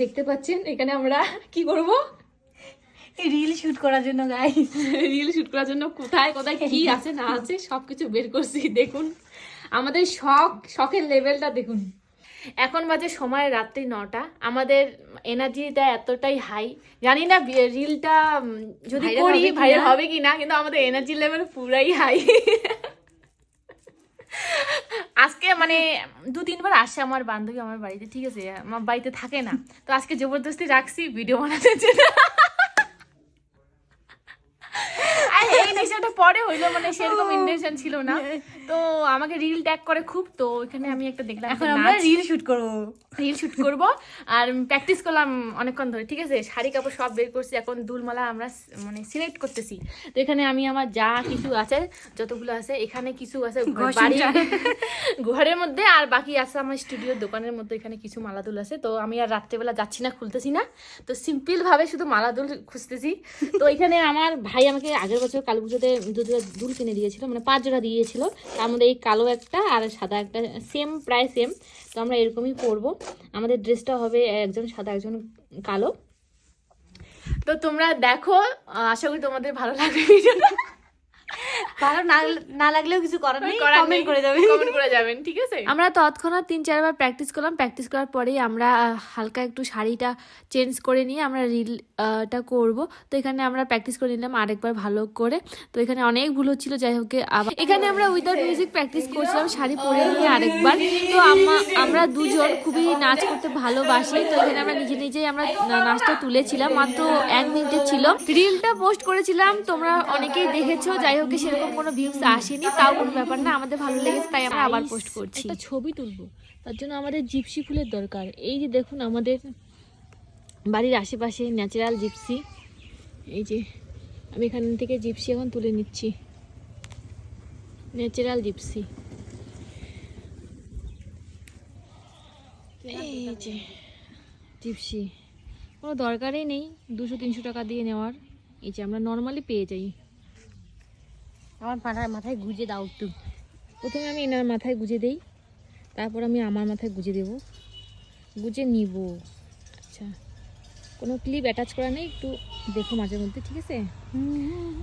দেখতে পাচ্ছেন এখানে আমরা কি করব, রিল শুট করার জন্য গাইস, রিল শুট করার জন্য কোথায় কোথায় কি আছে না আছে সবকিছু বের করছি। দেখুন আমাদের শখের লেভেলটা দেখুন। এখন বাজে সময় রাত্রি 9টা। আমাদের এনার্জিটা এতটাই হাই, জানি না রিলটা যদি করি ভাইরাল হবে কি না, কিন্তু আমাদের এনার্জি লেভেল পুরাই হাই। আজকে মানে 2-3 বার আসে আমার বান্ধবী আমার বাড়িতে, ঠিক আছে, আমার বাড়িতে থাকে না, তো আজকে জবরদস্তি রাখছি ভিডিও বানাতে জন্য। এই নেশাটা পরে হইলো, মানে সেরকম ইন্টেনশন ছিল না, তো আমাকে রিল ট্যাগ করে খুব, তো ওইখানে আমি একটা দেখলাম এখন আমরা রিল শুট করব, আর প্র্যাকটিস করলাম অনেকক্ষণ ধরে, ঠিক আছে, শাড়ি কাপড় সব বের করছি, এখন দুলমালা আমরা মানে সিলেক্ট করতেছি। তো এখানে আমি আমার যা কিছু আছে যতগুলো আছে, এখানে কিছু আছে বাড়ি ঘরের মধ্যে, আর বাকি আছে আমার স্টুডিওর দোকানের মধ্যে, এখানে কিছু মালা দুল আছে। তো আমি আর রাত্রেবেলা যাচ্ছি না, খুলতেছি না, তো সিম্পল ভাবে শুধু মালা দুল খুঁজতেছি। তো এখানে আমার ভাই আমাকে আগের বছর কালী পুজোতে দুল কিনে দিয়েছিল, মানে 5 জোড়া দিয়েছিল, তার মধ্যে এই কালো একটা আর সাদা একটা, সেম প্রায় সেম। তো আমরা এরকমই পরবো, আমাদের ড্রেসটা হবে একজন সাদা একজন কালো। তো তোমরা দেখো, আশা করি তোমাদের ভালো লাগবে ভিডিওটা। ভালো না লাগলেও কিছু করার নেই, কমেন্ট করে যাবেন, ঠিক আছে। আমরা তৎক্ষণাৎ 3-4 বার প্র্যাকটিস করলাম, প্র্যাকটিস করার পরেই আমরা হালকা একটু শাড়িটা চেঞ্জ করে নিয়ে আমরা রিলটা করব। তো এখানে আমরা প্র্যাকটিস করে নিলাম আরেকবার ভালো করে। তো এখানে অনেক ভুল হচ্ছিল, যাই হোক আবার এখানে আমরা উইদাউট মিউজিক প্র্যাকটিস করছিলাম শাড়ি পরে নিয়ে আরেকবার। তো আমরা দুজন খুবই নাচ করতে ভালোবাসি, তো এখানে আমরা নিজেই আমরা নাচটা তুলেছিলাম, মাত্র 1 মিনিটের ছিল। রিলটা পোস্ট করেছিলাম, তোমরা অনেকেই দেখেছো, যাই হোক সেরকম কোনো ভিউজ আসেনি, তাও কোনো ব্যাপার না, আমাদের ভালো লেগেছে তাই আমরা আবার পোস্ট করছি। একটা ছবি তুলবো, তার জন্য আমাদের জিপসি ফুলের দরকার। এই যে দেখুন আমাদের বাড়ির আশেপাশে ন্যাচারাল জিপসি, এই যে আমি এখান থেকে জিপসি এখন তুলে নিচ্ছি, ন্যাচারাল জিপসি। এই যে জিপসি কোনো দরকারই নেই 200-300 টাকা দিয়ে নেওয়ার, এই যে আমরা নর্মালি পেয়ে যাই। আমার মাথায় গুজে দাও একটু। প্রথমে আমি এনার মাথায় গুজে দেই, তারপর আমি আমার মাথায় গুজে দেব, গুজে নিব। আচ্ছা, কোনো ক্লিপ অ্যাটাচ করা নেই, একটু দেখো মাঝে মধ্যে, ঠিক আছে।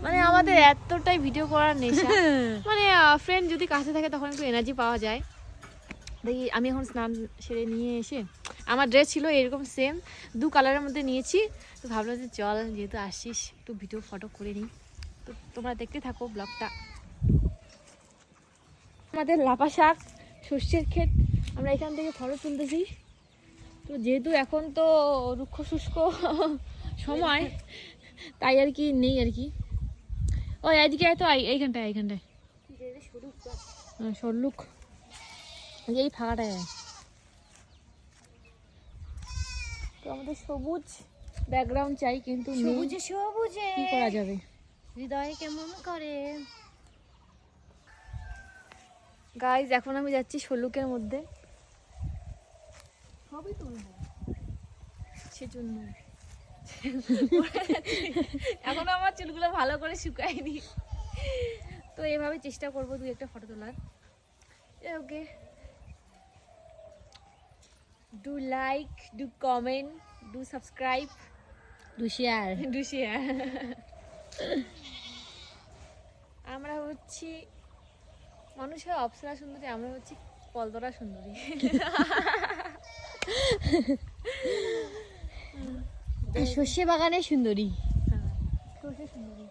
মানে আমাদের এতটাই ভিডিও করার নেশা, মানে ফ্রেন্ড যদি কাছে থাকে তখন একটু এনার্জি পাওয়া যায়। দেখি আমি এখন স্নান সেরে নিয়ে এসে, আমার ড্রেস ছিল এরকম সেম 2 কালারের মধ্যে নিয়েছি, তো ভাবলাম যে চল যেহেতু আসছিস একটু ভিডিও ফটো করে নিই। তো তোমরা দেখতে থাকো ব্লগটা। আমাদের লাফা শাক সর্ষের ক্ষেত, আমরা এখান থেকে ফটো তুলতেছি। তো যেহেতু এখন তো রুক্ষ শুষ্ক সময়, তাই আর কি নেই আর কি। ও এদিকে তো এইখানটায় সরলুক, এই ফাঁকাটায়। তো আমাদের সবুজ ব্যাকগ্রাউন্ড চাই, কিন্তু সবুজে কি করা যাবে, হৃদয় কেমন করে। গাইজ এখন আমি যাচ্ছি সল্লুকের মধ্যে, সবই তুলবো সেজন্য। এখনো আমার চুলগুলো ভালো করে শুকায়নি, তো এভাবে চেষ্টা করবো 2-1টা ফটো তোলার। Okay, do like, do comment, do subscribe, do share. আমরা হচ্ছি মানুষের অপ্সরা সুন্দরী, আমরা হচ্ছি পলদরা সুন্দরী। সর্ষে বাগানের সুন্দরী, সর্ষে সুন্দরী।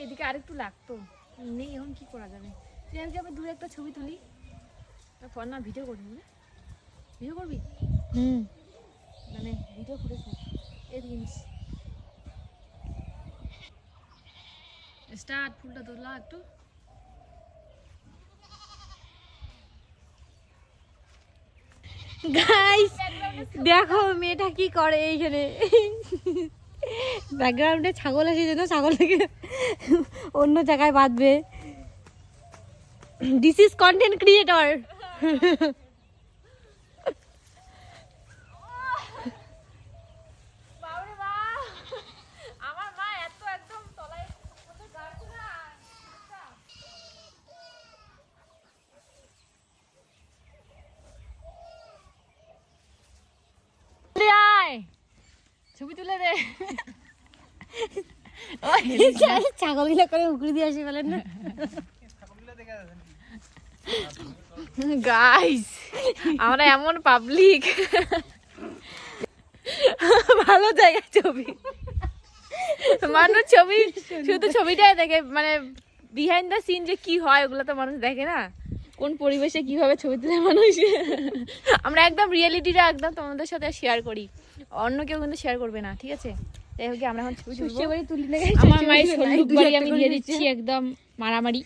এদিকে আরেকটু লাগতো, নেই, এখন কি করা যাবে। তুই আবার 2-1টা ছবি তুলি, তারপর না ভিডিও করবি, না ভিডিও করবি, মানে ভিডিও করেছি এই জিনিস। স্টার্ট, ফুলটা তোলা একটু। গাইস দেখো মেয়েটা কি করে এইখানে। ব্যাকগ্রাউন্ডে ছাগল আছে, যেন ছাগলটাকে অন্য জায়গায় বাঁধবে। This is content creator. ছবি তুলে দে। ছাগল গুলো করে উকড়ি দিয়ে আসি বলেন না। গাইস আমরা এমন পাবলিক, ভালো জায়গায় ছবি, মানুষ ছবি শুধু ছবিটাই দেখে, মানে বিহাইন্ড দ্য সিন যে কি হয় ওগুলো তো মানুষ দেখে না, কোন পরিবেশে কিভাবে ছবি তুলে মানুষ। আমরা একদম রিয়েলিটিটা একদম তোমাদের সাথে শেয়ার করি, অন্য কেউ কিন্তু শেয়ার করবে না, ঠিক আছে? যাই হোক আমরা এখন ছবি তুলবো। আমার মায়ের সন্দুক বাড়ি আমি দিয়ে দিচ্ছি একদম মারামারি।